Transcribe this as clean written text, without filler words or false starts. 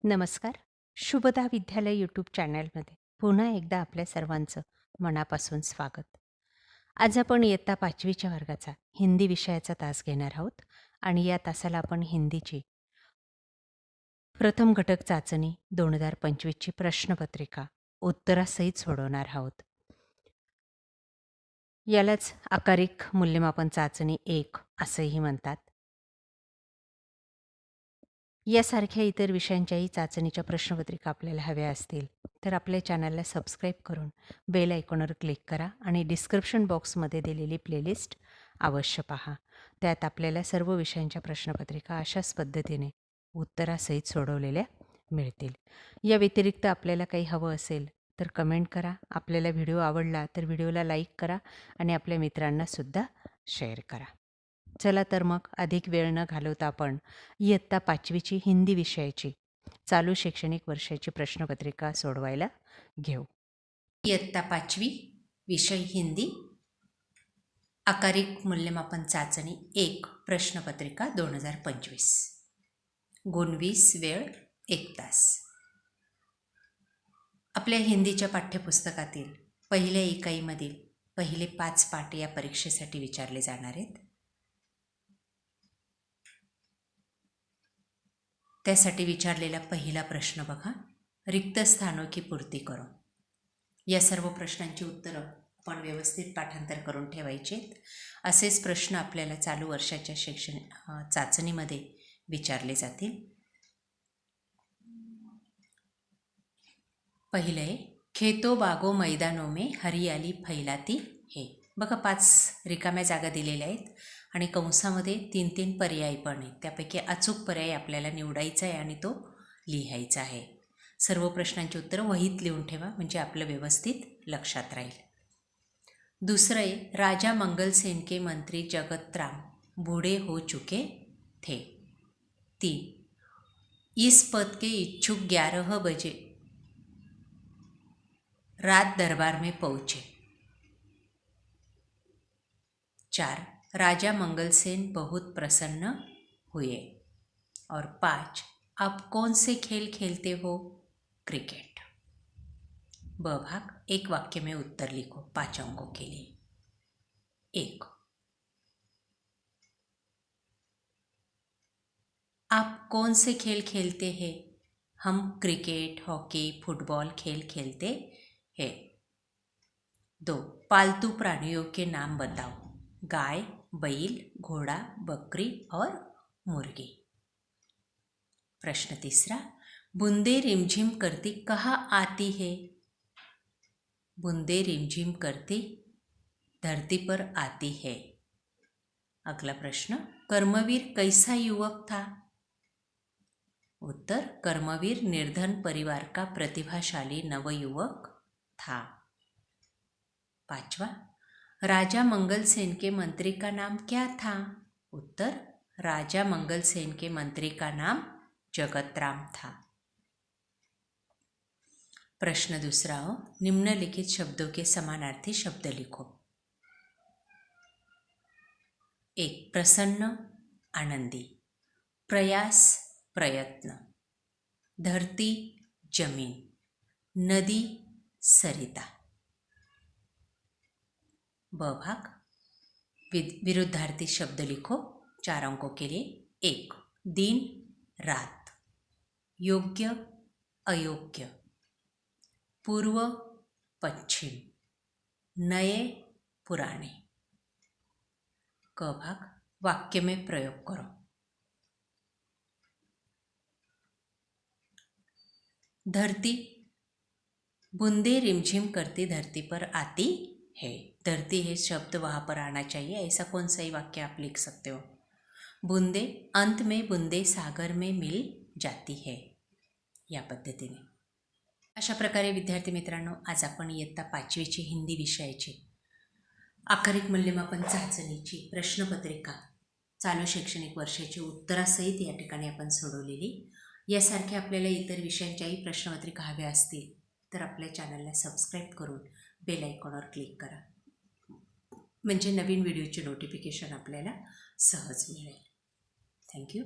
नमस्कार. शुभदा विद्यालय यूट्यूब चॅनलमध्ये पुन्हा एकदा आपल्या सर्वांचं मनापासून स्वागत. आज आपण इयत्ता 5वीच्या वर्गाचा हिंदी विषयाचा तास घेणार आहोत आणि या तासाला आपण हिंदीची प्रथम घटक चाचणी 2025ची प्रश्नपत्रिका उत्तरासहित सोडवणार आहोत. यालाच आकारिक मूल्यमापन चाचणी 1 असंही म्हणतात. यासारख्या इतर विषयांच्याही चाचणीच्या प्रश्नपत्रिका आपल्याला हव्या असतील तर आपल्या चॅनलला सबस्क्राईब करून बेल आयकॉनवर क्लिक करा आणि डिस्क्रिप्शन बॉक्समध्ये दिलेली प्लेलिस्ट अवश्य पहा. त्यात आपल्याला सर्व विषयांच्या प्रश्नपत्रिका अशाच पद्धतीने उत्तरासहित सोडवलेल्या मिळतील. या व्यतिरिक्त आपल्याला काही हवं असेल तर कमेंट करा. आपल्याला व्हिडिओ आवडला तर व्हिडिओला लाईक करा आणि आपल्या मित्रांनासुद्धा शेअर करा. चला तर मग अधिक वेळ न घालवता आपण इयत्ता 5वीची हिंदी विषयाची चालू शैक्षणिक वर्षाची प्रश्नपत्रिका सोडवायला घेऊ. इयत्ता 5वी विषय हिंदी आकारिक मूल्यमापन चाचणी 1 प्रश्नपत्रिका 2025. गुण 20, वेळ 1 तास. आपल्या हिंदीच्या पाठ्यपुस्तकातील पहिल्या इकाईमधील पहिले 5 पाठ या परीक्षेसाठी विचारले जाणार आहेत. त्यासाठी विचारलेला पहिला प्रश्न बघा. रिक्त स्थानों की पूर्ती करो. या सर्व प्रश्नांची उत्तरं आपण व्यवस्थित पाठांतर करून ठेवायचे. असेच प्रश्न आपल्याला चालू वर्षाच्या चाचणीमध्ये विचारले जातील. पहिले आहे, खेतो बागो मैदानो में हरियाली फैलाती है. बघा 5 रिकाम्या जागा दिलेल्या आहेत आणि कंसामध्ये 3 पर्याय पण आहेत. त्यापैकी अचूक पर्याय आपल्याला निवडायचा आहे आणि तो लिहायचा आहे. सर्व प्रश्नांची उत्तरं वहीत लिहून ठेवा म्हणजे आपलं व्यवस्थित लक्षात राहील. दुसरं आहे, राजा मंगल सेन के मंत्री जगत राम बूढ़े हो चुके थे. 3, इस पद के इच्छुक 11 बजे रात दरबार में पहुंचे. 4, राजा मंगल सेन बहुत प्रसन्न हुए. और 5, आप कौन से खेल खेलते हो? क्रिकेट. ब भाग, एक वाक्य में उत्तर लिखो 5 अंकों के लिए. 1, आप कौन से खेल खेलते हैं? हम क्रिकेट, हॉकी, फुटबॉल खेल खेलते हैं. 2, पालतू प्राणियों के नाम बताओ. गाय, बैल, घोड़ा, बकरी और मुर्गी. प्रश्न तीसरा, बूंदे रिमझिम करती कहाँ आती है? बूंदे रिमझिम करती धरती पर आती है. अगला प्रश्न, कर्मवीर कैसा युवक था? उत्तर, कर्मवीर निर्धन परिवार का प्रतिभाशाली नवयुवक था. 5वां, राजा मंगल सेन के मंत्री का नाम क्या था? उत्तर, राजा मंगल सेन के मंत्री का नाम जगतराम था. प्रश्न दूसरा हो, निम्नलिखित शब्दों के समानार्थी शब्द लिखो. 1, प्रसन्न, आनंदी. प्रयास, प्रयत्न. धरती, जमीन. नदी, सरिता. ब भाग, विरुद्धार्थी शब्द लिखो 4 अंकों के लिए. 1, दिन, रात. योग्य, अयोग्य. पूर्व, पश्चिम. नए, पुराने. क भाग, वाक्य में प्रयोग करो. धरती, बूंदे रिमझिम करती धरती पर आती है. धरती है शब्द वहाँ पर आना चाहिए. ऐसा कौन सा ही वाक्य आप लिख सकते हो. बूंदे, अंत में बूंदे सागर में मिल जाती है. या पद्धतीने. अशा प्रकारे विद्यार्थी मित्रांनो, आज आपण इयत्ता 5वीची हिंदी विषयाची आकारिक मूल्यमापन चाचणीची प्रश्नपत्रिका चालू शैक्षणिक वर्षाची उत्तरासहित या ठिकाणी आपण सोडवलेली. यासारख्या आपल्याला इतर विषयांच्याही प्रश्नपत्रिका हव्या असतील तर आपल्या चॅनलला सबस्क्राईब करून बेल आयकॉनवर क्लिक करा म्हणजे नवीन व्हिडिओचे नोटिफिकेशन आपल्याला सहज मिळेल. थँक्यू.